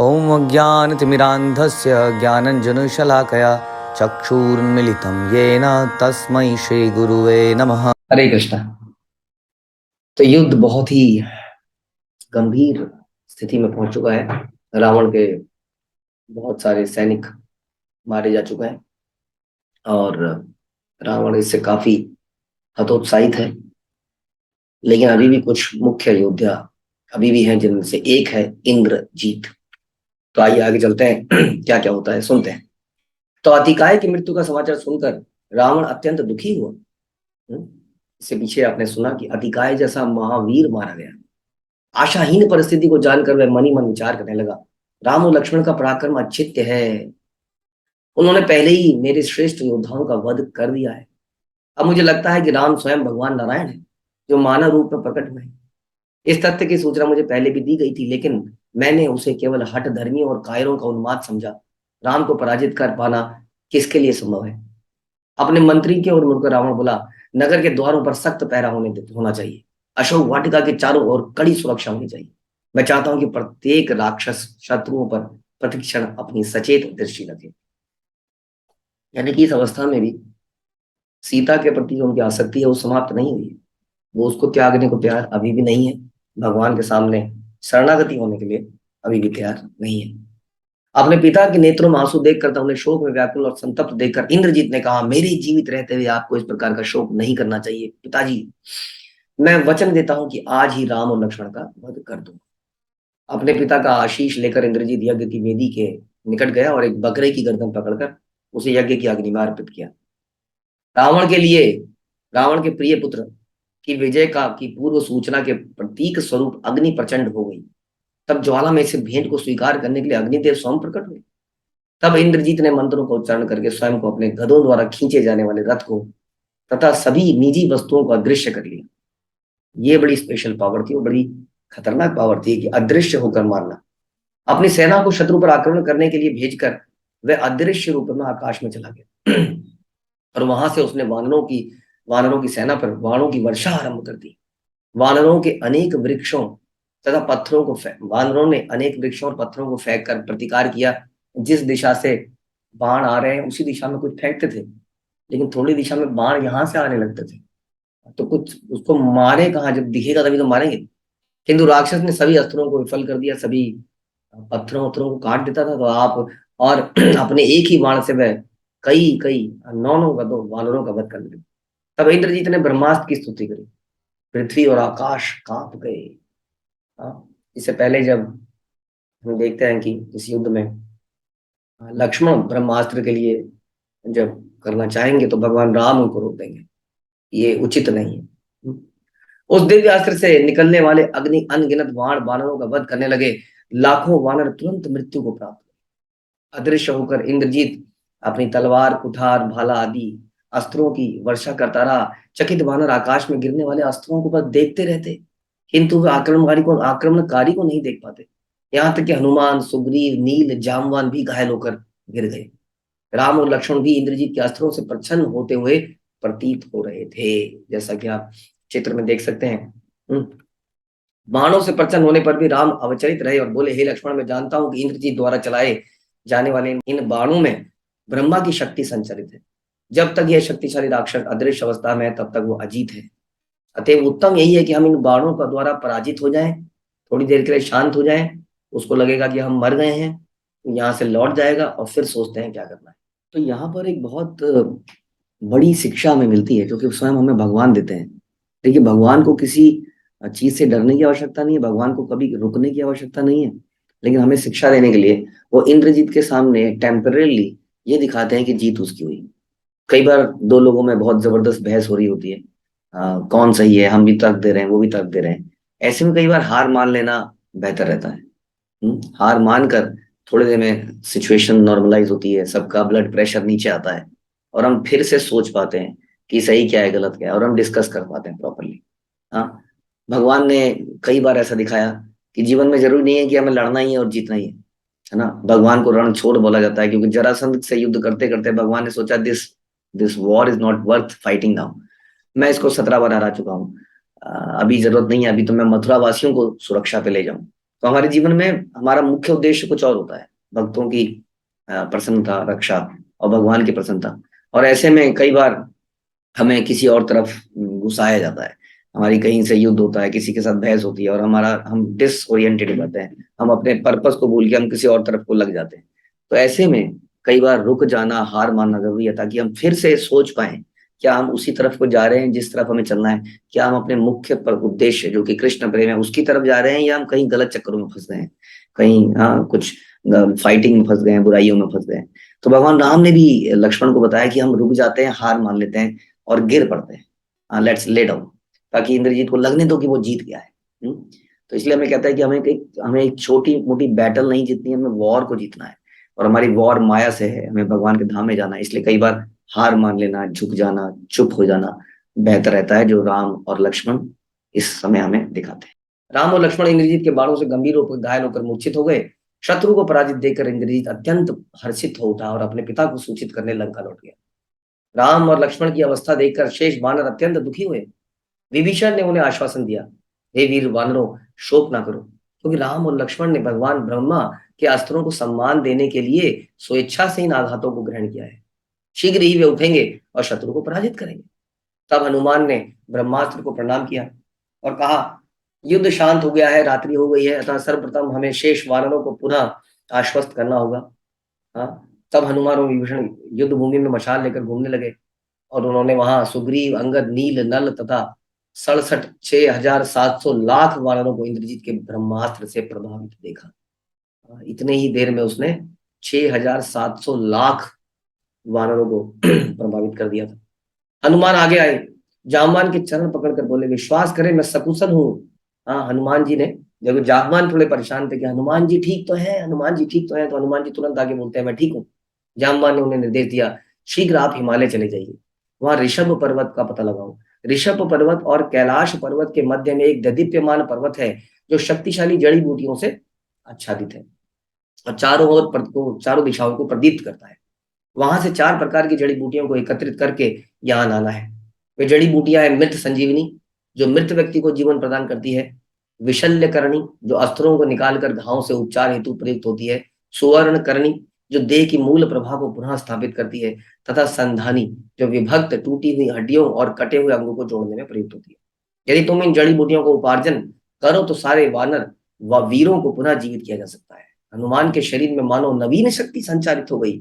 ॐ अज्ञानतिमिरान्धस्य ज्ञानञ्जनशलाकया चक्षुरुन्मिलितं येन तस्मै श्रीगुरुवे नमः। हरे कृष्णा। तो युद्ध बहुत ही गंभीर स्थिति में पहुंच चुका है। रावण के बहुत सारे सैनिक मारे जा चुके हैं और रावण इससे काफी हतोत्साहित है। लेकिन अभी भी कुछ मुख्य योद्धा अभी भी हैं, जिनमें से एक है इंद्रजीत। तो आइए आगे चलते हैं, क्या क्या होता है सुनते हैं। तो अतिकाय की मृत्यु का समाचार सुनकर रावण अत्यंत दुखी हुआ। इससे पीछे आपने सुना कि अतिकाय जैसा महावीर मारा गया। आशाहीन परिस्थिति को जानकर वह मन ही मन विचार करने लगा, राम और लक्ष्मण का पराक्रम अचित्य है। उन्होंने पहले ही मेरे श्रेष्ठ योद्धाओं का वध कर दिया है। अब मुझे लगता है कि राम स्वयं भगवान नारायण है, जो मानव रूप में प्रकट हुए हैं। इस तथ्य की सूचना मुझे पहले भी दी गई थी, लेकिन मैंने उसे केवल हठ धर्मियों और कायरों का उन्माद समझा। राम को पराजित कर पाना किसके लिए संभव है? अपने मंत्री के ओर मुड़कर रावण बोला, नगर के द्वारों पर सख्त पहरा होना चाहिए। अशोक वाटिका के चारों ओर कड़ी सुरक्षा होनी चाहिए। मैं चाहता हूं कि प्रत्येक राक्षस शत्रुओं पर प्रतिक्षण अपनी सचेत दृष्टि रखे। यानी कि इस अवस्था में भी सीता के प्रति जो उनकी आसक्ति है वो समाप्त नहीं हुई है। वो उसको त्यागने को तैयार अभी भी नहीं है। भगवान के सामने शरणागति होने के लिए अभी भी तैयार नहीं है। अपने पिता के नेत्रों में आंसू देखकर तब उन्हें शोक में व्याकुल और संतप्त देखकर इंद्रजीत ने कहा, मेरे जीवित रहते हुए आपको इस प्रकार का शोक नहीं करना चाहिए। पिताजी, मैं वचन देता हूं कि आज ही राम और लक्ष्मण का वध कर दूंगा। अपने पिता का आशीष लेकर इंद्रजीत यज्ञ की वेदी के निकट गया और एक बकरे की गर्दन पकड़कर उसे यज्ञ की अग्नि में अर्पित किया। रावण के लिए रावण के प्रिय पुत्र की विजय की पूर्व सूचना के प्रतीक स्वरूप अग्नि प्रचंड हो गई। तब ज्वाला में से भेंट को स्वीकार करने के लिए अग्निदेव स्वयं प्रकट हुए। तब इंद्रजीत ने मंत्रों का उच्चारण करके स्वयं को अपने गधों द्वारा खींचे जाने वाले रथ को तथा सभी निजी वस्तुओं को अदृश्य कर लिया। ये बड़ी स्पेशल पावर थी और बड़ी खतरनाक पावर थी कि अदृश्य होकर मारना। अपनी सेना को शत्रु पर आक्रमण करने के लिए भेजकर वह अदृश्य रूप में आकाश में चला गया और वहां से उसने वानरों की सेना पर बाणों की वर्षा आरंभ कर दी। वानरों के अनेक वृक्षों तथा पत्थरों को वानरों ने अनेक वृक्षों और पत्थरों को फेंक कर प्रतिकार किया। जिस दिशा से बाण आ रहे हैं उसी दिशा में कुछ फेंकते थे, लेकिन थोड़ी दिशा में बाण यहां से आने लगते थे। तो कुछ उसको मारे कहाँ, जब दिखेगा तभी तो मारेंगे। किंतु राक्षस ने सभी अस्त्रों को विफल कर दिया, सभी पत्थरों को काट देता था। तो आप और अपने एक ही बाण से वह कई कई नौ नौ गधों वानरों का वध कर दिया। तब इंद्रजीत ने ब्रह्मास्त्र की स्तुति करी। पृथ्वी और आकाश कांप गए। हाँ, इससे पहले जब हम देखते हैं कि इस युद्ध में लक्ष्मण ब्रह्मास्त्र के लिए जब करना चाहेंगे तो भगवान राम उनको रोक देंगे। ये उचित नहीं है। उस दिव्य अस्त्र से निकलने वाले अग्नि अनगिनत वानरों का वध करने लगे। लाखों वानर तुरंत मृत्यु को प्राप्त हुए। अदृश्य होकर इंद्रजीत अपनी तलवार, कुठार, भाला आदि अस्त्रों की वर्षा करता रहा। चकित वानर आकाश में गिरने वाले अस्त्रों को बस देखते रहते, किंतु वे आक्रमणकारी को नहीं देख पाते। यहाँ तक कि हनुमान, सुग्रीव, नील, जामवान भी घायल होकर गिर गए। राम और लक्ष्मण भी इंद्रजीत के अस्त्रों से प्रसन्न होते हुए प्रतीत हो रहे थे, जैसा कि आप चित्र में देख सकते हैं। बाणों से प्रसन्न होने पर भी राम अवचलित रहे और बोले, हे लक्ष्मण, मैं जानता हूं कि इंद्रजीत द्वारा चलाए जाने वाले इन बाणों में ब्रह्मा की शक्ति संचरित है। जब तक यह शक्तिशाली राक्षस अदृश्य अवस्था में है तब तक वो अजीत है। अतएव उत्तम यही है कि हम इन बाणों का द्वारा पराजित हो जाएं, थोड़ी देर के लिए शांत हो जाएं, उसको लगेगा कि हम मर गए हैं, तो यहाँ से लौट जाएगा और फिर सोचते हैं क्या करना है। तो यहाँ पर एक बहुत बड़ी शिक्षा हमें मिलती है, जो कि स्वयं हमें भगवान देते हैं। देखिए, भगवान को किसी चीज से डरने की आवश्यकता नहीं है, भगवान को कभी रुकने की आवश्यकता नहीं है, लेकिन हमें शिक्षा देने के लिए वो इंद्रजीत के सामने टेम्परेली ये दिखाते हैं कि जीत उसकी हुई। कई बार दो लोगों में बहुत जबरदस्त बहस हो रही होती है, कौन सही है, हम भी तर्क दे रहे हैं, वो भी तर्क दे रहे हैं। ऐसे में कई बार हार मान लेना बेहतर रहता है। हार मानकर थोड़ी देर में सिचुएशन नॉर्मलाइज होती है, सबका ब्लड प्रेशर नीचे आता है और हम फिर से सोच पाते हैं कि सही क्या है, गलत क्या है, और हम डिस्कस कर पाते हैं प्रॉपरली। हाँ, भगवान ने कई बार ऐसा दिखाया कि जीवन में जरूरी नहीं है कि हमें लड़ना ही है और जीतना ही है ना। भगवान को रण छोड़ बोला जाता है क्योंकि जरासंध से युद्ध करते करते भगवान ने सोचा, this this war is not worth fighting now. मैं इसको 17 बार हरा चुका हूँ, अभी जरूरत नहीं है, अभी तो मैं मथुरा वासियों को सुरक्षा पे ले जाऊं। तो हमारे जीवन में हमारा मुख्य उद्देश्य कुछ और होता है, भक्तों की प्रसन्नता, रक्षा और भगवान की प्रसन्नता। और ऐसे में कई बार हमें किसी और तरफ घुसाया जाता है, हमारी कहीं से युद्ध होता है, किसी के साथ बहस होती है और हम डिसओरिएंटेड हो जाते हैं, हम अपने पर्पस को भूल के हम किसी और तरफ को लग जाते हैं। तो ऐसे में कई बार रुक जाना, हार मानना जरूरी है, ताकि हम फिर से सोच पाए क्या हम उसी तरफ को जा रहे हैं जिस तरफ हमें चलना है, क्या हम अपने मुख्य पर उद्देश्य जो कि कृष्ण प्रेम है उसकी तरफ जा रहे हैं, या हम कहीं गलत चक्करों में फंस गए हैं, कहीं कुछ फाइटिंग में फंस गए हैं, बुराइयों में फंस गए हैं। तो भगवान राम ने भी लक्ष्मण को बताया कि हम रुक जाते हैं, हार मान लेते हैं और गिर पड़ते हैं, लेट्स ले डाउन, ताकि इंद्रजीत को लगने दो कि वो जीत गया है। तो इसलिए हमें कहता है कि हमें एक छोटी मोटी बैटल नहीं जीतनी है, हमें वॉर को जीतना है। और हमारी वॉर माया से है, हमें भगवान के धाम में जाना है। इसलिए कई बार हार मान लेना, झुक जाना, चुप हो जाना बेहतर रहता है, जो राम और लक्ष्मण इस समय हमें दिखाते हैं। राम और लक्ष्मण इंद्रजीत के बाणों से गंभीर होकर घायल होकर मूर्छित हो गए। शत्रु को पराजित देखकर इंद्रजीत अत्यंत हर्षित हो उठा और अपने पिता को सूचित करने लंका लौट गया। राम और लक्ष्मण की अवस्था देखकर शेष वानर अत्यंत दुखी हुए। विभीषण ने उन्हें आश्वासन दिया, हे वीर वानरों, शोक ना करो, क्योंकि राम और लक्ष्मण ने भगवान ब्रह्मा के अस्त्रों को सम्मान देने के लिए स्वेच्छा से इन आघातों को ग्रहण किया है। शीघ्र ही वे उठेंगे और शत्रु को पराजित करेंगे। तब हनुमान ने ब्रह्मास्त्र को प्रणाम किया और कहा, युद्ध शांत हो गया है, रात्रि हो गई है, अतः सर्वप्रथम हमें शेष वानरों को पुनः आश्वस्त करना होगा। हाँ, तब हनुमान और विभीषण युद्ध भूमि में मशाल लेकर घूमने लगे और उन्होंने वहां सुग्रीव, अंगद, नील, नल तथा 67,6,700 लाख वानरों को इंद्रजीत के ब्रह्मास्त्र से प्रभावित देखा। इतने ही देर में उसने 6,700 लाख वानरों को प्रभावित कर दिया था। हनुमान आगे आए, जामवान के चरण पकड़कर बोले, विश्वास करें मैं सकुशल हूँ। हाँ, हनुमान जी ने, जब जामवान थोड़े परेशान थे कि हनुमान जी ठीक तो है, हनुमान जी ठीक तो है, तो हनुमान जी तुरंत आगे बोलते हैं, मैं ठीक हूँ। जामवान ने उन्हें निर्देश दिया, शीघ्र आप हिमालय चले जाइए, वहां ऋषभ पर्वत का पता लगाओ। ऋषभ पर्वत और कैलाश पर्वत के मध्य में एक ददीप्यमान पर्वत है, जो शक्तिशाली जड़ी बूटियों से आच्छादित है और चारों दिशाओं को प्रदीप्त करता है। वहां से 4 प्रकार की जड़ी बूटियों को एकत्रित करके यहाँ लाना है। वे जड़ी बूटियां हैं, मृत संजीवनी, जो मृत व्यक्ति को जीवन प्रदान करती है। विशल्य करणी, जो अस्त्रों को निकालकर घाव से उपचार हेतु प्रयुक्त होती है। सुवर्ण करणी, जो देह की मूल प्रभा को पुनः स्थापित करती है। तथा संधानी, जो विभक्त टूटी हुई हड्डियों और कटे हुए अंगों को जोड़ने में प्रयुक्त होती है। यदि तुम इन जड़ी बूटियों को उपार्जन करो तो सारे वानर व वीरों को पुनः जीवित किया जा सकता है। हनुमान के शरीर में मानो नवीन शक्ति संचारित हो गई।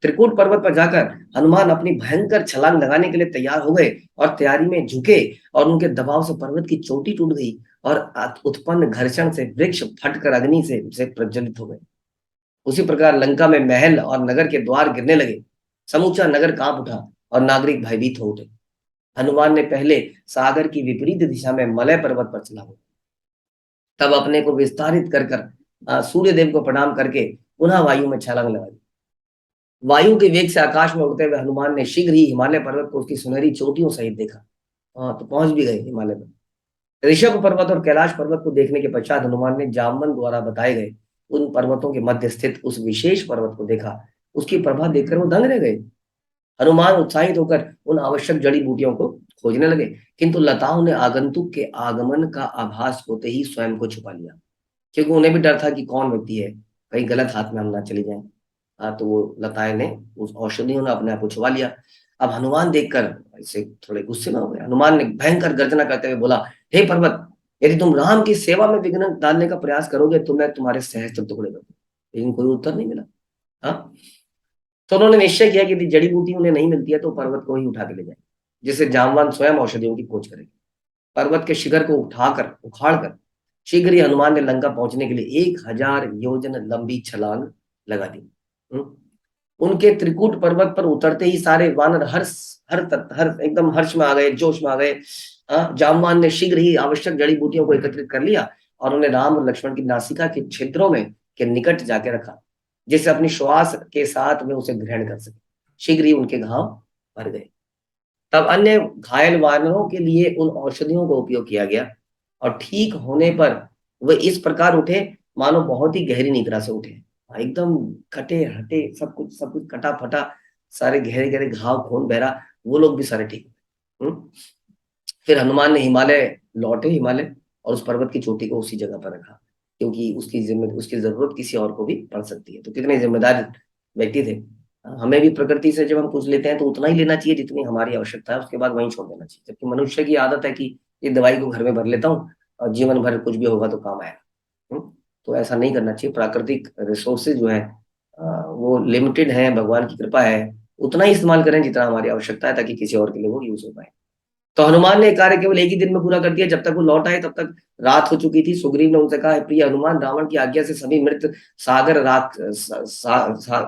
त्रिकूट पर्वत पर जाकर हनुमान अपनी भयंकर छलांग लगाने के लिए तैयार हो गए और तैयारी में झुके और उनके दबाव से पर्वत की चोटी टूट गई और उत्पन्न घर्षण से वृक्ष फटकर अग्नि से प्रज्वलित हो गए। उसी प्रकार लंका में महल और नगर के द्वार गिरने लगे। समूचा नगर कांप उठा और नागरिक भयभीत हो उठे। हनुमान ने पहले सागर की विपरीत दिशा में मलय पर्वत पर चला, तब अपने को विस्तारित कर कर सूर्य देव को प्रणाम करके पुनः वायु में छलांग लगा दी। वायु के वेग से आकाश में उड़ते हुए हनुमान ने शीघ्र ही हिमालय पर्वत को उसकी सुनहरी चोटियों सहित देखा। तो पहुंच भी गए हिमालय पर। ऋषभ पर्वत और कैलाश पर्वत को देखने के पश्चात हनुमान ने जामवन द्वारा बताए गए उन पर्वतों के मध्य स्थित उस विशेष पर्वत को देखा। उसकी प्रभा देखकर वो दंग रह गए। हनुमान उत्साहित होकर उन आवश्यक जड़ी बूटियों को खोजने लगे, किंतु लताओं ने आगंतुक के आगमन का आभास होते ही स्वयं को छुपा लिया, क्योंकि उन्हें भी डर था कि कौन व्यक्ति है, कहीं गलत हाथ में हम ना चली जाएं। तो वो लताएं ने, उस औषधियों ने अपने आप को छुपा लिया। अब हनुमान देखकर इसे थोड़े गुस्से में हो गए। हनुमान ने भयंकर गर्जना करते हुए बोला, हे पर्वत, यदि तुम राम की सेवा में विघ्न डालने का प्रयास करोगे तो मैं तुम्हारे सहस्त्र टुकड़े कर दूं। लेकिन कोई उत्तर नहीं मिला। हाँ, तो उन्होंने निश्चय किया कि यदि जड़ी बूटी उन्हें नहीं मिलती है तो पर्वत को ही उठा के ले जाए, जिससे जामवान स्वयं औषधियों की खोज करेंगे। पर्वत के शिखर को उखाड़कर शीघ्र ही हनुमान ने लंका पहुंचने के लिए 1000 योजन लंबी छलांग लगा दी। उनके त्रिकूट पर्वत पर उतरते ही सारे वानर हर एकदम हर्ष में आ गए, जोश में आ गए। जामवान ने शीघ्र ही आवश्यक जड़ी बूटियों को एकत्रित कर लिया और उन्हें राम और लक्ष्मण की नासिका के छिद्रों में के निकट जाके रखा, जिससे अपनी श्वास के साथ में उसे ग्रहण कर सके। शीघ्र ही उनके घाव भर गए। तब अन्य घायल वानरों के लिए उन औषधियों का उपयोग किया गया और ठीक होने पर वे इस प्रकार उठे मानो बहुत ही गहरी निद्रा से उठे। एकदम कटे हटे, सब कुछ कटा फटा, सारे गहरे गहरे घाव, खून बहरा, वो लोग भी सारे ठीक हुए। फिर हनुमान ने हिमालय और उस पर्वत की चोटी को उसी जगह पर रखा। क्योंकि उसकी जरूरत किसी और को भी पड़ सकती है। तो कितने जिम्मेदार व्यक्ति थे। हमें भी प्रकृति से जब हम कुछ लेते हैं तो उतना ही लेना चाहिए जितनी हमारी आवश्यकता है, उसके बाद वहीं छोड़ देना चाहिए। जबकि मनुष्य की आदत है कि ये दवाई को घर में भर लेता हूँ और जीवन भर कुछ भी होगा तो काम आएगा। तो ऐसा नहीं करना चाहिए। प्राकृतिक रिसोर्सेज जो है वो लिमिटेड है, भगवान की कृपा है, उतना ही इस्तेमाल करें जितना हमारी आवश्यकता है, ताकि किसी और के लिए वो यूज हो पाए। तो हनुमान ने ये कार्य केवल एक ही दिन में पूरा कर दिया। जब तक वो लौट आए तब तक रात हो चुकी थी। सुग्रीव ने उनसे कहा, प्रिय हनुमान, रावण की आज्ञा से सभी मृत सागर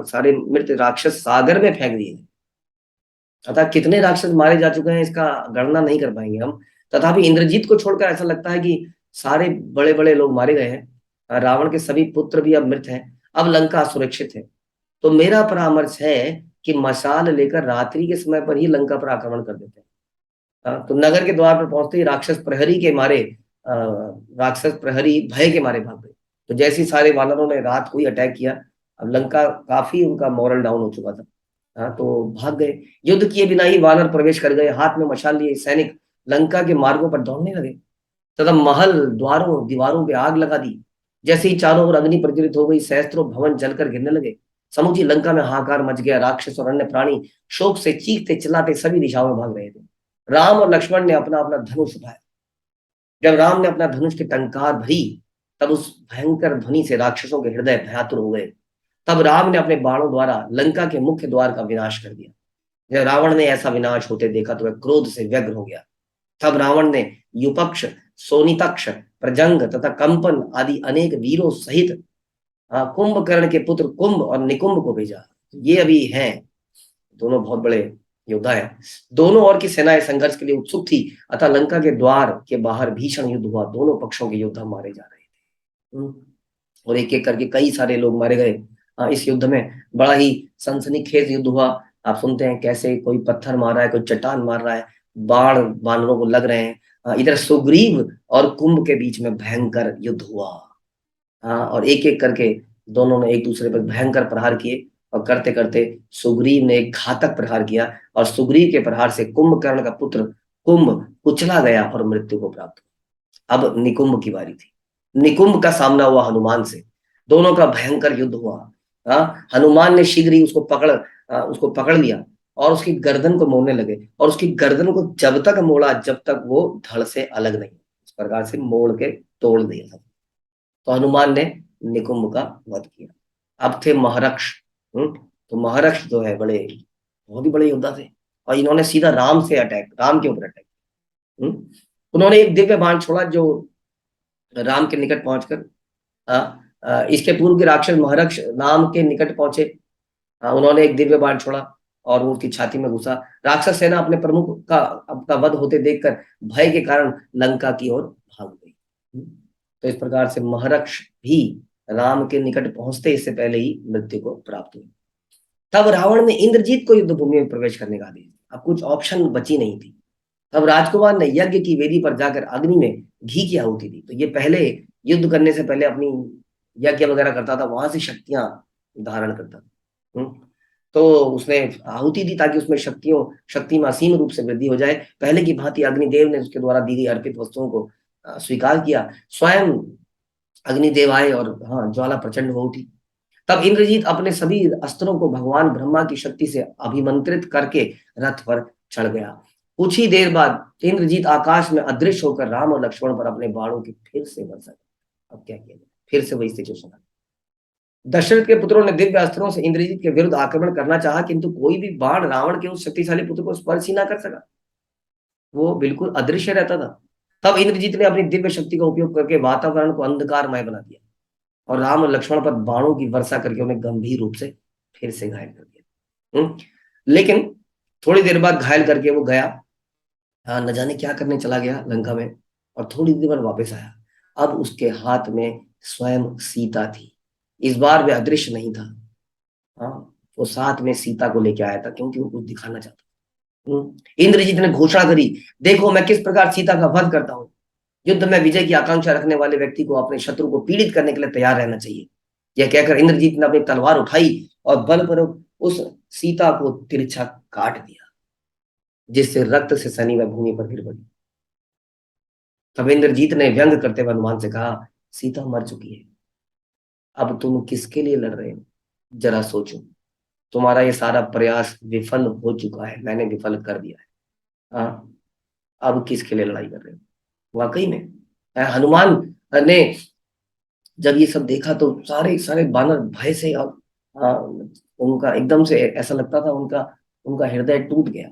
सारे मृत राक्षस सागर में फेंक दिए। अतः कितने राक्षस मारे जा चुके हैं इसका गणना नहीं कर पाएंगे हम। तथापि इंद्रजीत को छोड़कर ऐसा लगता है कि सारे बड़े बड़े लोग मारे गए हैं। रावण के सभी पुत्र भी अब मृत हैं। अब लंका सुरक्षित है। तो मेरा परामर्श है कि मशाल लेकर रात्रि के समय पर ही लंका पर आक्रमण कर देते हैं। तो नगर के द्वार पर पहुंचते ही राक्षस प्रहरी भय के मारे भाग गए। तो जैसे ही सारे वानरों ने रात को ही अटैक किया, अब लंका काफी उनका मॉरल डाउन हो चुका था। तो भाग गए। युद्ध किए बिना ही वानर प्रवेश कर गए। हाथ में मशाल लिए सैनिक लंका के मार्गों पर दौड़ने लगे तथा महल द्वारों दीवारों पे आग लगा दी। जैसे ही चारों ओर अग्नि प्रज्वलित हो गई, सहस्त्रों भवन जलकर गिरने लगे। समूची लंका में हाहाकार मच गया। राक्षस और अन्य प्राणी शोक से चीखते चिल्लाते सभी दिशाओं में भाग रहे थे। राम और लक्ष्मण ने अपना अपना धनुष उठाया। जब राम ने अपना धनुष की टंकार भरी, तब उस भयंकर ध्वनि से राक्षसों के हृदय भयातुर हो गए। तब राम ने अपने बाणों द्वारा लंका के मुख्य द्वार का विनाश कर दिया। जब रावण ने ऐसा विनाश होते देखा तो वह क्रोध से व्यग्र हो गया। तब रावण ने युपक्ष, सोनितक्ष, प्रजंग तथा कंपन आदि अनेक वीरों सहित कुंभकर्ण के पुत्र कुंभ और निकुंभ को भेजा। ये अभी हैं, दोनों बहुत बड़े योद्धा हैं। दोनों ओर की सेनाएं संघर्ष के लिए उत्सुक थी। अतः लंका के द्वार के बाहर भीषण युद्ध हुआ। दोनों पक्षों के योद्धा मारे जा रहे थे। और एक एक करके कई सारे लोग मारे गए। इस युद्ध में बड़ा ही सनसनीखेज युद्ध हुआ। आप सुनते हैं कैसे कोई पत्थर मार रहा है, कोई चट्टान मार रहा है, बाण वानरों को लग रहे हैं। इधर सुग्रीव और कुंभ के बीच में भयंकर युद्ध हुआ। और एक एक करके दोनों ने एक दूसरे पर भयंकर प्रहार किए। और करते करते सुग्रीव ने एक घातक प्रहार किया और सुग्रीव के प्रहार से कुंभकर्ण का पुत्र कुंभ कुचला गया और मृत्यु को प्राप्त हुआ। अब निकुंभ की बारी थी। निकुंभ का सामना हुआ हनुमान से। दोनों का भयंकर युद्ध हुआ। हनुमान ने शीघ्र ही उसको पकड़ लिया और उसकी गर्दन को मोड़ने लगे। और उसकी गर्दन को जब तक मोड़ा जब तक वो धड़ से अलग नहीं, इस प्रकार से मोड़ के तोड़ दिया था। तो हनुमान ने निकुंभ का वध किया। अब थे महरक्ष। तो महरक्ष जो है बहुत ही बड़े योद्धा थे। और इन्होंने सीधा राम के ऊपर अटैक। उन्होंने एक दिव्य बाण छोड़ा जो राम के निकट पहुंचकर इसके पूर्व के राक्षस महरक्ष राम के निकट पहुंचे। उन्होंने एक दिव्य बाण छोड़ा और वो उसकी छाती में घुसा। राक्षस सेना अपने प्रमुख का वध होते देखकर भय के कारण लंका की ओर भाग गई। तो इस प्रकार से महरक्ष भी राम के निकट पहुंचते इससे पहले ही मृत्यु को प्राप्त हुई। तब रावण ने इंद्रजीत को युद्ध भूमि में प्रवेश करने का आदेश दिया। अब कुछ ऑप्शन बची नहीं थी। तब राजकुमार ने यज्ञ की वेदी पर जाकर अग्नि में घी की आहुति दी। तो ये पहले युद्ध करने से पहले अपनी यज्ञ वगैरह करता था, वहां से शक्तियां धारण करता था। तो उसने आहुति दी ताकि उसमें शक्ति में असीम रूप से वृद्धि हो जाए। पहले की भांति अग्निदेव ने उसके द्वारा दी गई अर्पित वस्तुओं को स्वीकार किया। स्वयं अग्निदेव आए और ज्वाला प्रचंड हो उठी। तब इंद्रजीत अपने सभी अस्त्रों को भगवान ब्रह्मा की शक्ति से अभिमंत्रित करके रथ पर चढ़ गया। कुछ ही देर बाद इंद्रजीत आकाश में अदृश्य होकर राम और लक्ष्मण पर अपने बाणों की फिर से बरसा। अब क्या किया जाए, फिर से वही सिचुएशन। दशरथ के पुत्रों ने दिव्य अस्त्रों से इंद्रजीत के विरुद्ध आक्रमण करना चाहा, किंतु कोई भी बाण रावण के उस शक्तिशाली पुत्र को स्पर्श ही ना कर सका। वो बिल्कुल अदृश्य रहता था। तब इंद्रजीत ने अपनी दिव्य शक्ति का उपयोग करके वातावरण को अंधकारमय बना दिया और राम और लक्ष्मण पर बाणों की वर्षा करके उन्हें गंभीर रूप से फिर से घायल कर दिया। लेकिन थोड़ी देर बाद घायल करके वो गया, न जाने क्या करने चला गया लंका में, और थोड़ी देर बाद वापस आया। अब उसके हाथ में स्वयं सीता थी। इस बार वह अदृश्य नहीं था। वो साथ में सीता को लेके आया था क्योंकि वो कुछ दिखाना चाहता। इंद्रजीत ने घोषणा करी, देखो मैं किस प्रकार सीता का वध करता हूं। युद्ध में विजय की आकांक्षा रखने वाले व्यक्ति को अपने शत्रु को पीड़ित करने के लिए तैयार रहना चाहिए। यह कहकर इंद्रजीत ने अपनी तलवार उठाई और बलपूर्वक उस सीता को तिरछा काट दिया, जिससे रक्त से सनी वह भूमि पर गिर पड़ी। तब इंद्रजीत ने व्यंग करते हुए हनुमान से कहा, सीता मर चुकी है, अब तुम किसके लिए लड़ रहे हो? जरा सोचो, तुम्हारा ये सारा प्रयास विफल हो चुका है, मैंने विफल कर दिया है। हाँ, अब किसके लिए लड़ाई कर रहे हो? वाकई में हनुमान ने जब ये सब देखा तो सारे सारे बानर भय से, और उनका एकदम से ऐसा लगता था उनका उनका हृदय टूट गया।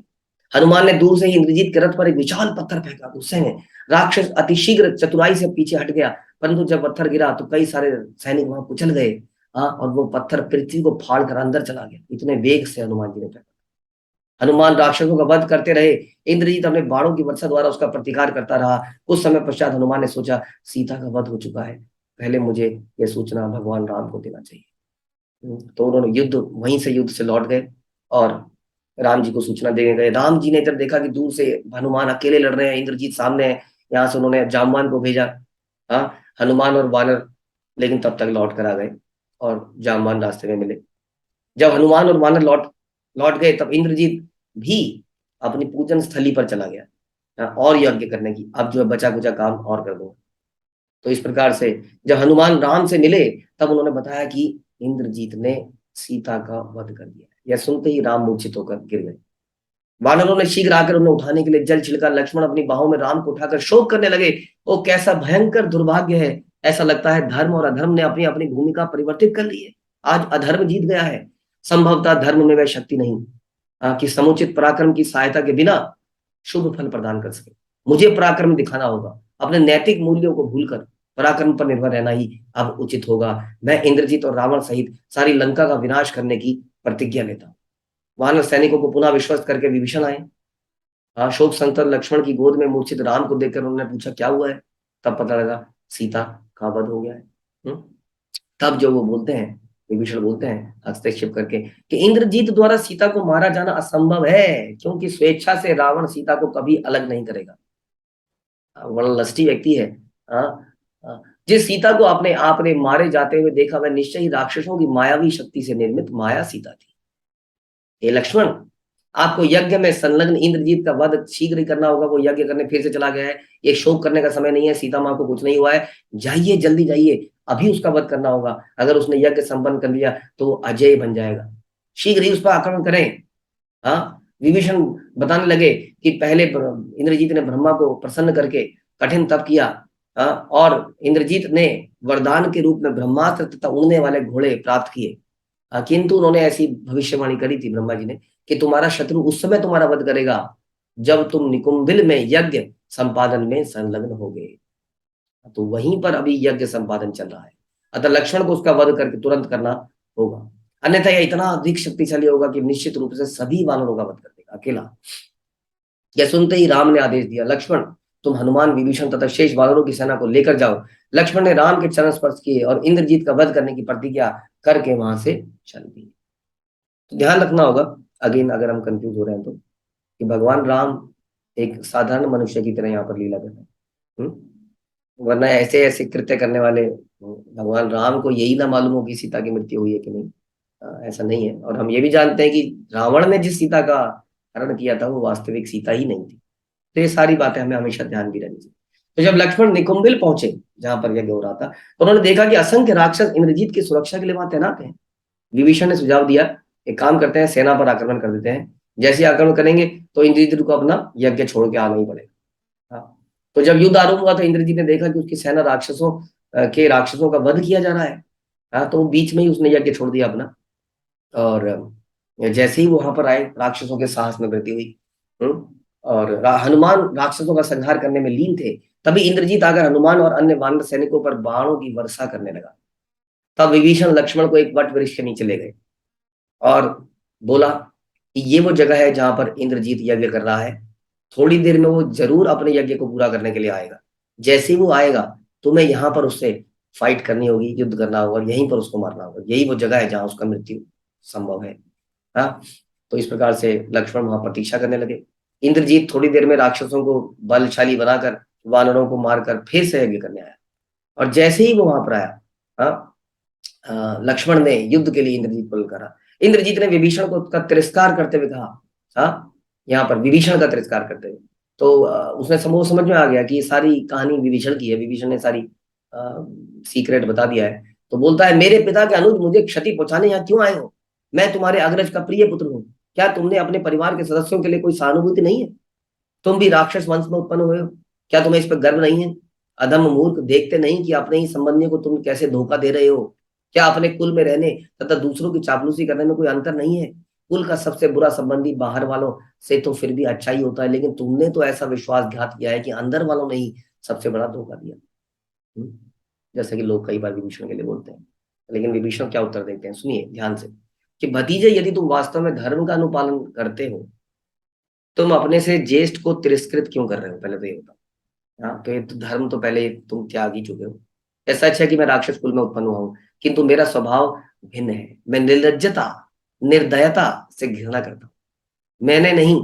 हनुमान ने दूर से ही इंद्रजीत के रथ पर एक विशाल पत्थर फेंका। गुस्से में राक्षस अतिशीघ्र चतुराई से पीछे हट गया, परंतु जब पत्थर गिरा तो कई सारे सैनिक वहां कुचल गए। हाँ, और वो पत्थर पृथ्वी को फाड़ कर अंदर चला गया, इतने वेग से हनुमान जी ने फेंका। हनुमान राक्षसों का वध करते रहे, इंद्रजीत अपने बाणों की वर्षा द्वारा उसका प्रतिकार करता रहा। कुछ समय पश्चात हनुमान ने सोचा, सीता का वध हो चुका है, पहले मुझे यह सूचना भगवान राम को देना चाहिए। तो उन्होंने वहीं से युद्ध से लौट गए और राम जी को सूचना देने गए। राम जी ने जब देखा कि दूर से हनुमान अकेले लड़ रहे हैं, इंद्रजीत सामने है, यहाँ से उन्होंने जामवान को भेजा। हाँ, हनुमान और वानर लेकिन तब तक लौट कर आ गए और जामवान रास्ते में मिले। जब हनुमान और वानर लौट लौट गए तब इंद्रजीत भी अपनी पूजन स्थली पर चला गया, और यज्ञ करने की, अब जो है बचा कुचा काम और कर दो। तो इस प्रकार से जब हनुमान राम से मिले तब उन्होंने बताया कि इंद्रजीत ने सीता का वध कर दिया। यह सुनते ही राम मूर्छित होकर गिर गए। वानरों ने शीघ्र आकर उन्हें उठाने के लिए जल छिड़का। लक्ष्मण अपनी बाहों में राम को उठाकर शोक करने लगे। वो कैसा भयंकर दुर्भाग्य है, ऐसा लगता है धर्म और अधर्म ने अपनी अपनी भूमिका परिवर्तित कर ली है। आज अधर्म जीत गया है। संभवतः धर्म में वह शक्ति नहीं कि समुचित पराक्रम की सहायता के बिना शुभ फल प्रदान कर सके। मुझे पराक्रम दिखाना होगा, अपने नैतिक मूल्यों को भूलकर पराक्रम पर निर्भर रहना ही अब उचित होगा। मैं इंद्रजीत और रावण सहित सारी लंका का विनाश करने की प्रतिज्ञा लेता हूँ। वानर सैनिकों को पुनः विश्वस्त करके विभीषण आए। शोक संतप्त लक्ष्मण की गोद में मूर्छित राम को देखकर उन्होंने पूछा, क्या हुआ है? तब पता लगा सीता का वध हो गया है। तब जो वो बोलते हैं, विभीषण बोलते हैं हस्तक्षेप करके कि इंद्रजीत द्वारा सीता को मारा जाना असंभव है, क्योंकि स्वेच्छा से रावण सीता को कभी अलग नहीं करेगा। बड़ा लस्टी व्यक्ति है। हाँ, जिस सीता को आपने मारे जाते हुए देखा, वह निश्चय ही राक्षसों की मायावी शक्ति से निर्मित माया सीता थी। हे लक्ष्मण, आपको यज्ञ में संलग्न इंद्रजीत का वध शीघ्र ही करना होगा। वो यज्ञ करने फिर से चला गया है, ये शोक करने का समय नहीं है। सीता माँ को कुछ नहीं हुआ है, जाइए जल्दी जाइए, अभी उसका वध करना होगा। अगर उसने यज्ञ संपन्न कर लिया तो वो अजय बन जाएगा। शीघ्र ही उस पर आक्रमण करें। हाँ, विभीषण बताने लगे कि पहले इंद्रजीत ने ब्रह्मा को प्रसन्न करके कठिन तप किया, और इंद्रजीत ने वरदान के रूप में ब्रह्मास्त्र तथा उड़ने वाले घोड़े प्राप्त किए। किंतु उन्होंने ऐसी भविष्यवाणी करी थी ब्रह्मा जी ने कि तुम्हारा शत्रु उस समय तुम्हारा वध करेगा जब तुम निकुंभिल में यज्ञ संपादन में संलग्न होगे। तो वहीं पर अभी यज्ञ संपादन चल रहा है, अतः लक्ष्मण को उसका वध करके तुरंत करना होगा, अन्यथा यह इतना अधिक शक्तिशाली होगा कि निश्चित रूप से सभी वानरों का वध कर देगा अकेला। यह सुनते ही राम ने आदेश दिया, लक्ष्मण तुम हनुमान, विभीषण तथा शेष वानरों की सेना को लेकर जाओ। लक्ष्मण ने राम के चरण स्पर्श किए और इंद्रजीत का वध करने की प्रतिज्ञा करके वहां से चल दिए। तो ध्यान रखना होगा, अगेन अगर हम कंफ्यूज हो रहे हैं तो, कि भगवान राम एक साधारण मनुष्य की तरह यहाँ पर लीला कर रहे हैं। वरना ऐसे ऐसे कृत्य करने वाले भगवान राम को यही ना मालूम हो कि सीता की मृत्यु हुई है कि नहीं। ऐसा नहीं है। और हम ये भी जानते हैं कि रावण ने जिस सीता का हरण किया था वो वास्तविक सीता ही नहीं थी। तो ये सारी बातें हमें हमेशा ध्यान भी रहनी चाहिए। तो जब लक्ष्मण निकुंभिल पहुंचे जहां पर यज्ञ हो रहा था, तो उन्होंने देखा कि असंख्य राक्षस इंद्रजीत की सुरक्षा के लिए वहां तैनात हैं। विभीषण ने सुझाव दिया, एक काम करते हैं, सेना पर आक्रमण कर देते हैं। जैसे आक्रमण करेंगे तो इंद्रजीत को अपना यज्ञ छोड़ के आना ही पड़ेगा। हाँ, तो जब युद्ध आरंभ हुआ तो इंद्रजीत ने देखा कि उसकी सेना राक्षसों का वध किया जा रहा है। हाँ, तो बीच में ही उसने यज्ञ छोड़ दिया अपना, और जैसे ही वो वहां पर आए राक्षसों के साहस में वृद्धि हुई। और हनुमान राक्षसों का संहार करने में लीन थे। तभी इंद्रजीत आकर हनुमान और अन्य वानर सैनिकों पर बाणों की वर्षा करने लगा। तब विभीषण लक्ष्मण को एक वट वृक्ष के नीचे ले गए और बोला कि ये वो जगह है जहां पर इंद्रजीत यज्ञ कर रहा है। थोड़ी देर में वो जरूर अपने यज्ञ को पूरा करने के लिए आएगा। जैसे ही वो आएगा तुम्हें यहाँ पर उससे फाइट करनी होगी, युद्ध करना होगा, यहीं पर उसको मारना होगा। यही वो जगह है जहां उसका मृत्यु संभव है। हाँ, तो इस प्रकार से लक्ष्मण वहां प्रतीक्षा करने लगे। इंद्रजीत थोड़ी देर में राक्षसों को बलशाली बनाकर वानरों को मारकर फिर से यज्ञ करने आया। और जैसे ही वो वहां पर आया, लक्ष्मण ने युद्ध के लिए इंद्रजीत को करा। इंद्रजीत ने विभीषण को का तिरस्कार करते हुए कहा, हाँ, यहाँ पर विभीषण का तिरस्कार करते हुए, तो उसने समझ में आ गया कि ये सारी कहानी विभीषण की है। विभीषण ने सारी सीक्रेट बता दिया है। तो बोलता है, मेरे पिता के अनुज मुझे क्षति पहुंचाने यहाँ क्यों आए हो? मैं तुम्हारे अग्रज का प्रिय पुत्र हूँ। क्या तुमने अपने परिवार के सदस्यों के लिए कोई सहानुभूति नहीं है? तुम भी राक्षस वंश में उत्पन्न हुए हो, क्या तुम्हें इस पर गर्व नहीं है? अधम मूर्ख, देखते नहीं कि अपने ही संबंधियों को तुम कैसे धोखा दे रहे हो? क्या अपने कुल में रहने तथा दूसरों की चापलूसी करने में कोई अंतर नहीं है? कुल का सबसे बुरा संबंधी बाहर वालों से तो फिर भी अच्छा ही होता है, लेकिन तुमने तो ऐसा विश्वासघात किया है कि अंदर वालों ने ही सबसे बड़ा धोखा दिया। हम्म? जैसे कि लोग कई बार विभीषण के लिए बोलते हैं, लेकिन विभीषण क्या उत्तर देते हैं, सुनिए ध्यान से, कि भतीजे, यदि तुम वास्तव में धर्म का अनुपालन करते हो, तुम अपने से ज्येष्ठ को तिरस्कृत क्यों कर रहे हो? पहले तो ये बताओ। हाँ, तो ये तो धर्म तो पहले तुम त्याग ही चुके हो। ऐसा अच्छा है कि मैं राक्षस कुल में उत्पन्न हुआ हूं, किंतु मेरा स्वभाव भिन्न है। मैं निर्लज्जता, निर्दयता से घृणा करता हूं। मैंने नहीं,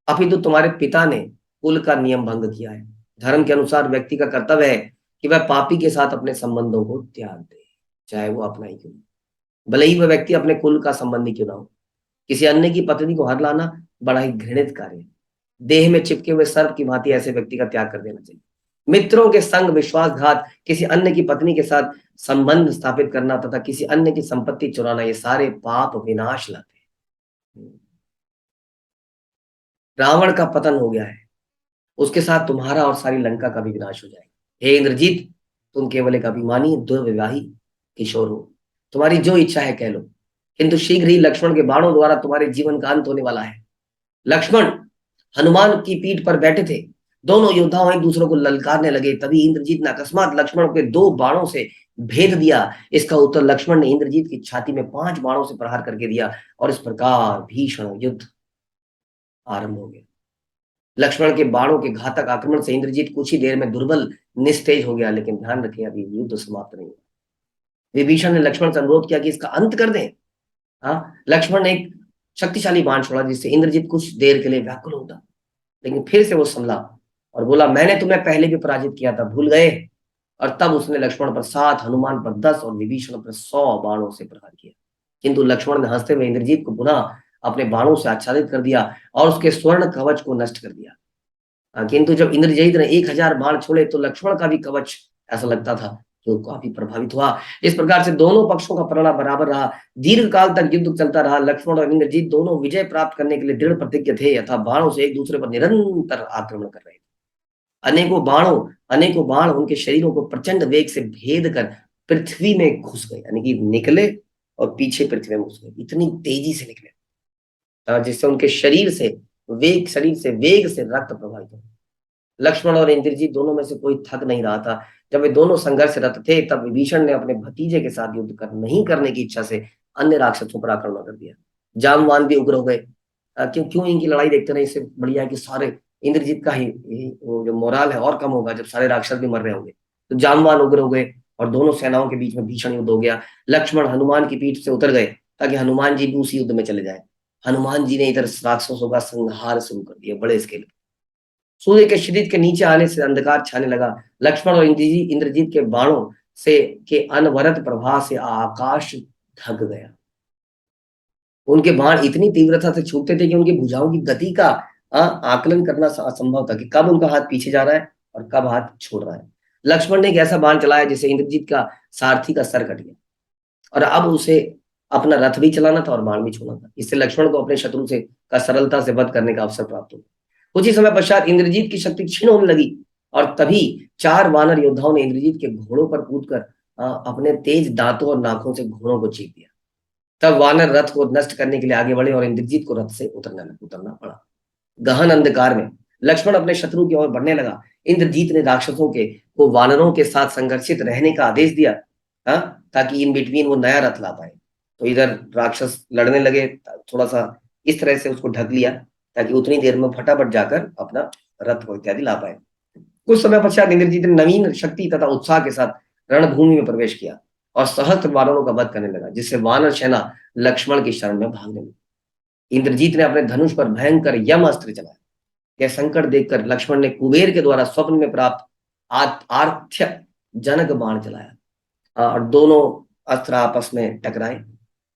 अपितु तुम्हारे पिता ने कुल का नियम भंग किया है। धर्म के अनुसार व्यक्ति का कर्तव्य है कि वह पापी के साथ अपने संबंधों को त्याग दे, चाहे वो अपना ही क्यों, भले ही वह व्यक्ति अपने कुल का संबंधी क्यों ना हो। किसी अन्य की पत्नी को हर लाना बड़ा ही घृणित कार्य है। देह में चिपके हुए सर्प की भांति ऐसे व्यक्ति का त्याग कर देना चाहिए। मित्रों के संग विश्वासघात, किसी अन्य की पत्नी के साथ संबंध स्थापित करना तथा किसी अन्य की संपत्ति चुराना, ये सारे पाप विनाश लाते हैं। रावण का पतन हो गया है, उसके साथ तुम्हारा और सारी लंका का भी विनाश हो जाएगा। हे इंद्रजीत, तुम केवल एक अभिमानी दुर्विवाही किशोर हो। तुम्हारी जो इच्छा है कह लो, किंतु शीघ्र ही लक्ष्मण के बाणों द्वारा तुम्हारे जीवन का अंत होने वाला है। लक्ष्मण हनुमान की पीठ पर बैठे थे, दोनों योद्धाओं एक दूसरे को ललकारने लगे। तभी इंद्रजीत ने अकस्मात लक्ष्मण के 2 बाणों से भेद दिया। इसका उत्तर लक्ष्मण ने इंद्रजीत की छाती में 5 बाणों से प्रहार करके दिया, और इस प्रकार भीषण युद्ध आरंभ हो गया। लक्ष्मण के बाणों के घातक आक्रमण से इंद्रजीत कुछ ही देर में दुर्बल निस्तेज हो गया, लेकिन ध्यान रखें, अभी युद्ध समाप्त नहीं हुआ। विभीषण ने लक्ष्मण से अनुरोध किया कि इसका अंत कर दें। हाँ, लक्ष्मण ने एक शक्तिशाली बाण छोड़ा, जिससे इंद्रजीत कुछ देर के लिए व्याकुल होता, लेकिन फिर से वो संभला और बोला, मैंने तुम्हें पहले भी पराजित किया था, भूल गए? और तब उसने लक्ष्मण पर 7, हनुमान पर 10 और विभीषण पर 100 बाणों से प्रहार किया। किंतु लक्ष्मण ने हंसते हुए इंद्रजीत को पुनः अपने बाणों से आच्छादित कर दिया और उसके स्वर्ण कवच को नष्ट कर दिया। किंतु जब इंद्रजीत ने 1000 बाण छोड़े तो लक्ष्मण का भी कवच ऐसा लगता था जो काफी प्रभावित हुआ। इस प्रकार से दोनों पक्षों का परिणाम बराबर रहा। दीर्घ काल तक युद्ध चलता रहा। लक्ष्मण और इंद्रजीत दोनों विजय प्राप्त करने के लिए दृढ़ प्रतिज्ञ थे, अथवा बाणों से एक दूसरे पर निरंतर आक्रमण कर रहे थे। अनेकों बाण उनके शरीरों को प्रचंड वेग से भेद कर पृथ्वी में घुस गए, यानी कि निकले और पीछे पृथ्वी में घुस गए, इतनी तेजी से निकले जिससे उनके शरीर से वेग से रक्त प्रवाहित हो। लक्ष्मण और इंद्रजीत दोनों में से कोई थक नहीं रहा था। जब वे दोनों संघर्षरत थे, तब विभीषण ने अपने भतीजे के साथ युद्ध नहीं करने की इच्छा से अन्य राक्षसों पर आक्रमण कर दिया। जामवान भी उग्र हो गए। क्यों क्यों इनकी लड़ाई देखते रहे, इससे बढ़िया है कि सारे इंद्रजीत का ही वो जो मोराल है और कम होगा जब सारे राक्षस भी मर रहे होंगे। तो जामवान उग्र हो गए और दोनों सेनाओं के बीच में भीषण युद्ध हो गया। लक्ष्मण हनुमान की पीठ से उतर गए ताकि हनुमान जी भी उसी युद्ध में चले जाए। हनुमान जी ने इधर राक्षसों का संहार शुरू कर दिया बड़े स्केल पर। सूर्य के शरीर के नीचे आने से अंधकार छाने लगा। लक्ष्मण और इंद्रजीत के बाणों से के अनवरत प्रभाव से आकाश ढक गया। उनके बाण इतनी तीव्रता से छूटते थे कि उनकी भुजाओं की गति का आकलन करना असंभव था कि कब उनका हाथ पीछे जा रहा है और कब हाथ छोड़ रहा है। लक्ष्मण ने एक ऐसा बाण चलाया जिससे इंद्रजीत का सारथी का सर कट गया, और अब उसे अपना रथ भी चलाना था और बाण भी छोड़ना था। इससे लक्ष्मण को अपने शत्रु से का सरलता से वध करने का अवसर प्राप्त हुआ। कुछ ही समय पश्चात इंद्रजीत की शक्ति क्षीण होने लगी, और तभी 4 वानर योद्धाओं ने इंद्रजीत के घोड़ों पर कूदकर अपने तेज दांतों और नाखों से घोड़ों को चीर दिया। तब वानर रथ को नष्ट करने के लिए आगे बढ़े और इंद्रजीत को रथ से उतरना पड़ा। गहन अंधकार में लक्ष्मण अपने शत्रु की ओर बढ़ने लगा। इंद्रजीत ने राक्षसों के को वानरों के साथ संघर्षित रहने का आदेश दिया, ताकि इन बिटवीन वो नया रथ ला पाए। तो इधर राक्षस लड़ने लगे, थोड़ा सा इस तरह से उसको ढक लिया ताकि उतनी देर में फटाफट जाकर अपना रथ इत्यादि ला पाए। कुछ समय पश्चात इंद्रजीत ने नवीन शक्ति तथा उत्साह के साथ रणभूमि में प्रवेश किया और सहस्त्र वानरों का वध करने लगा, जिससे वानर सेना लक्ष्मण की शरण में भागने लगी। इंद्रजीत ने अपने धनुष पर भयंकर यम अस्त्र चलाया। यह संकट देखकर लक्ष्मण ने कुबेर के द्वारा स्वप्न में प्राप्त आर्थ्य जनक बाण चलाया, और दोनों अस्त्र आपस में टकराए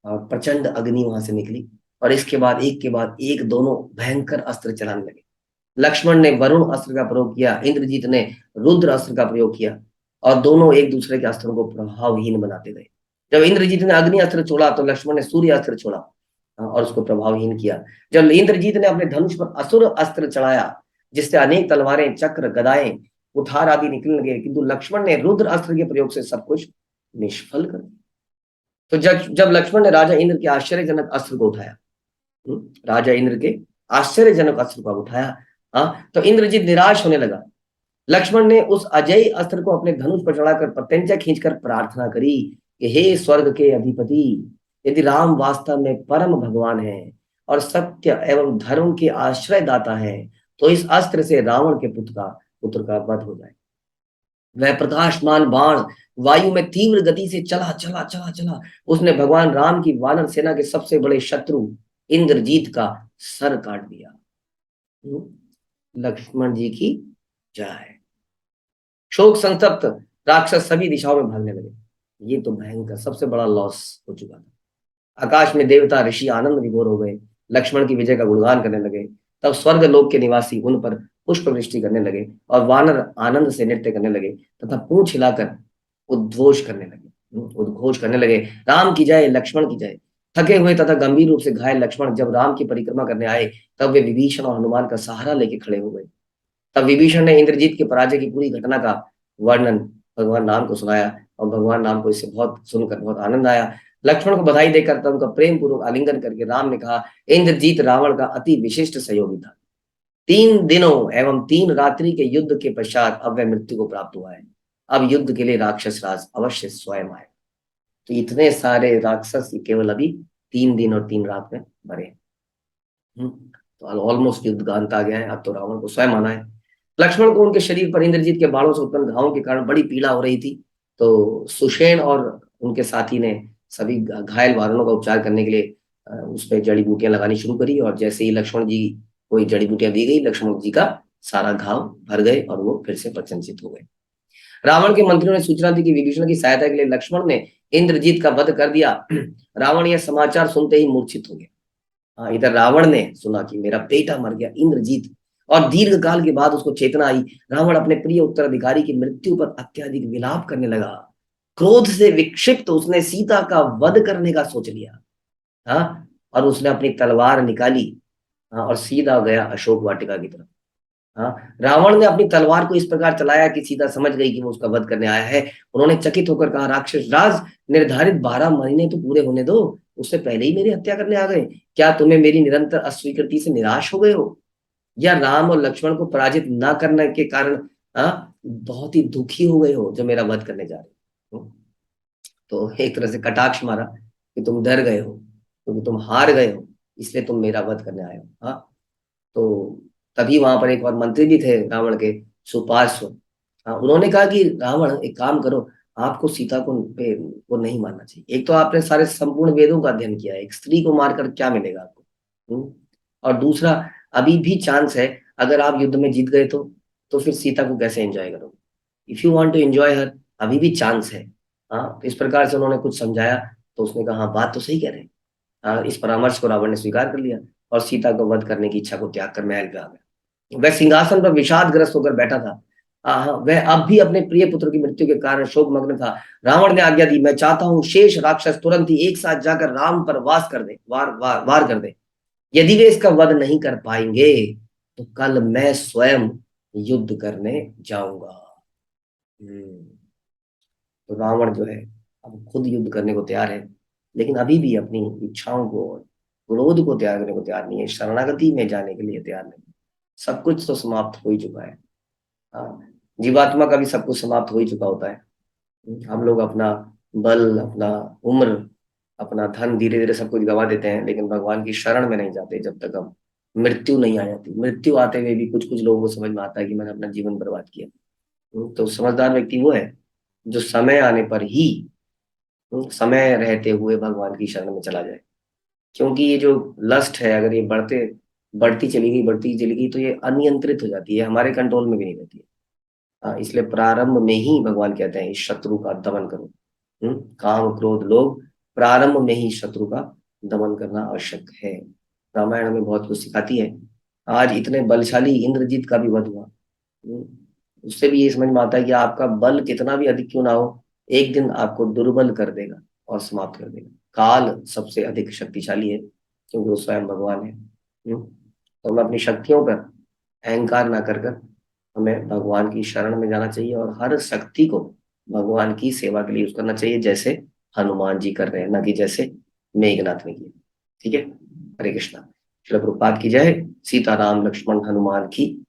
और प्रचंड अग्नि वहां से निकली, और इसके बाद एक दोनों भयंकर अस्त्र चलाने लगे। लक्ष्मण ने वरुण अस्त्र का प्रयोग किया, इंद्रजीत ने रुद्र अस्त्र का प्रयोग किया। और दोनों एक दूसरे के अस्त्रों को प्रभावहीन बनाते गए। जब इंद्रजीत ने अग्नि अस्त्र छोड़ा तो लक्ष्मण ने सूर्य अस्त्र छोड़ा और उसको प्रभावहीन किया। जब इंद्रजीत ने अपने धनुष पर असुर अस्त्र चढ़ाया जिससे अनेक तलवारें, चक्र, गदाएं, कुठार आदि निकलने लगे, किंतु लक्ष्मण ने रुद्र अस्त्र के प्रयोग से सब कुछ निष्फल कर दिया। तो जब जब लक्ष्मण ने राजा इंद्र के आश्चर्यजनक अस्त्र को उठाया, राजा इंद्र के आश्चर्यजनक अस्त्र को उठाया, तो इंद्रजीत निराश होने लगा। लक्ष्मण ने उस अजय अस्त्र को अपने धनुष पर चढ़ाकर प्रत्यंचा खींचकर प्रार्थना करी कि हे स्वर्ग के अधिपति, यदि राम वास्तव में परम भगवान है और सत्य एवं धर्म के आश्रय दाता है तो इस अस्त्र से रावण के पुत्र का वध हो जाए। वह प्रकाशमान बाण वायु में तीव्र गति से चला चला चला चला, उसने भगवान राम की वानर सेना के सबसे बड़े शत्रु इंद्रजीत का सर काट दिया। लक्ष्मण जी की जय। शोक संतप्त राक्षस सभी दिशाओं में भागने लगे। ये तो भयंकर सबसे बड़ा लॉस हो चुका था। आकाश में देवता ऋषि आनंद विभोर हो गए, लक्ष्मण की विजय का गुणगान करने लगे। तब स्वर्ग लोक के निवासी उन पर पुष्प वृष्टि करने लगे और वानर आनंद से नृत्य करने लगे तथा पूंछ हिलाकर उद्घोष करने लगे, राम की जय, लक्ष्मण की जय। थके हुए तथा गंभीर रूप से घायल लक्ष्मण जब राम की परिक्रमा करने आए तब वे विभीषण और हनुमान का सहारा लेके खड़े हो गए। तब विभीषण ने इंद्रजीत के पराजय की पूरी घटना का वर्णन भगवान राम को सुनाया और भगवान राम को इससे बहुत सुनकर बहुत आनंद आया। लक्ष्मण को बधाई देकर तब उनका प्रेम पूर्वक आलिंगन करके राम ने कहा, इंद्रजीत रावण का अति विशिष्ट सहयोगी था। 3 दिनों एवं 3 रात्रि के युद्ध के पश्चात अब वह मृत्यु को प्राप्त हुआ है। अब युद्ध के लिए राक्षस राज अवश्य स्वयं आए। तो इतने सारे राक्षस केवल अभी 3 दिन और 3 रात में मरे। तो ऑलमोस्ट युद्ध का अंत आ गया है। अब तो रावण को स्वयं आना है। लक्ष्मण को उनके शरीर पर इंद्रजीत के बाणों से उत्पन्न घावों के कारण बड़ी पीड़ा हो रही थी। तो सुषेण और उनके साथी ने सभी घायल वानरों का उपचार करने के लिए उस पर जड़ी बूटियां लगानी शुरू करी और जैसे ही लक्ष्मण जी को जड़ी बूटियां दी गई, लक्ष्मण जी का सारा घाव भर गए और वो फिर से प्रचंसित हो गए। रावण के मंत्रियों ने सूचना दी कि विभीषण की सहायता के लिए लक्ष्मण ने इंद्रजीत का वध कर दिया। रावण यह समाचार सुनते ही मूर्छित हो गया। इधर रावण ने सुना कि मेरा बेटा मर गया इंद्रजीत, और दीर्घ काल के बाद उसको चेतना आई। रावण अपने प्रिय उत्तराधिकारी की मृत्यु पर अत्यधिक विलाप करने लगा। क्रोध से विक्षिप्त उसने सीता का वध करने का सोच लिया। और उसने अपनी तलवार निकाली और सीधा गया अशोक वाटिका की तरफ। रावण ने अपनी तलवार को इस प्रकार चलाया कि सीता समझ गई कि वो उसका वध करने आया है। उन्होंने चकित होकर कहा, राक्षस राज, निर्धारित 12 महीने तो पूरे होने दो, उससे पहले ही मेरी हत्या करने आ गए। क्या तुम्हें मेरी निरंतर अस्वीकृति से निराश हो गए हो, या राम और लक्ष्मण को पराजित न करने के कारण बहुत ही दुखी हो गए हो जो मेरा वध करने जा रहे हो? तो एक तरह से कटाक्ष मारा कि तुम डर गए हो क्योंकि तुम हार गए हो, इसलिए तुम मेरा वध करने आए हो। तो तभी वहां पर एक और मंत्री भी थे रावण के, सुपार्श्व। उन्होंने कहा कि रावण, एक काम करो, आपको सीता को नहीं मारना चाहिए। एक तो आपने सारे संपूर्ण वेदों का अध्ययन किया है, एक स्त्री को मारकर क्या मिलेगा आपको? और दूसरा, अभी भी चांस है, अगर आप युद्ध में जीत गए तो फिर सीता को कैसे एंजॉय करोगे? If you want to enjoy her, अभी भी चांस है। तो इस प्रकार से उन्होंने कुछ समझाया तो उसने कहा, हाँ बात तो सही कह रहे हैं। इस परामर्श को रावण ने स्वीकार कर लिया और सीता को वध करने की इच्छा को त्याग कर महल पे आ गया। वह सिंहासन पर विषादग्रस्त होकर बैठा था। वह अब भी अपने प्रिय पुत्र की मृत्यु के कारण शोकमग्न था। रावण ने आज्ञा दी, मैं चाहता हूं शेष राक्षस तुरंत ही एक साथ जाकर राम पर वार कर दे। यदि वे इसका वध नहीं कर पाएंगे तो कल मैं स्वयं युद्ध करने जाऊंगा। तो रावण जो है अब खुद युद्ध करने को तैयार है, लेकिन अभी भी अपनी इच्छाओं को, क्रोध को त्याग करने को तैयार नहीं है, शरणागति में जाने के लिए तैयार नहीं। सब कुछ तो समाप्त हो ही चुका है। जीवात्मा का भी सब कुछ समाप्त हो ही चुका होता है। हम लोग अपना बल, अपना उम्र, अपना धन धीरे धीरे सब कुछ गंवा देते हैं, लेकिन भगवान की शरण में नहीं जाते जब तक हम मृत्यु नहीं आ जाती। मृत्यु आते हुए भी कुछ कुछ लोगों को समझ में आता है कि मैंने अपना जीवन बर्बाद किया। तो समझदार व्यक्ति वो है जो समय आने पर ही, समय रहते हुए भगवान की शरण में चला जाए। क्योंकि ये जो लस्ट है, अगर ये बढ़ती चली गई तो ये अनियंत्रित हो जाती है, हमारे कंट्रोल में भी नहीं रहती है। इसलिए प्रारंभ में ही भगवान कहते हैं इस शत्रु का दमन करो। काम क्रोध लोभ, प्रारंभ में ही शत्रु का दमन करना आवश्यक है। रामायण में बहुत कुछ सिखाती है। आज इतने बलशाली इंद्रजीत का भी वध हुआ। उससे भी ये समझ में आता है कि आपका बल कितना भी अधिक क्यों ना हो, एक दिन आपको दुर्बल कर देगा और समाप्त कर देगा। काल सबसे अधिक शक्तिशाली है क्योंकि वो स्वयं भगवान है। तो हमें अपनी शक्तियों पर अहंकार ना कर कर हमें भगवान की शरण में जाना चाहिए और हर शक्ति को भगवान की सेवा के लिए यूज करना चाहिए, जैसे हनुमान जी कर रहे हैं, ना कि जैसे मेघनाथ ने किया। ठीक है। हरे कृष्णा। श्री प्रभुपाद की जय। सीताराम लक्ष्मण हनुमान की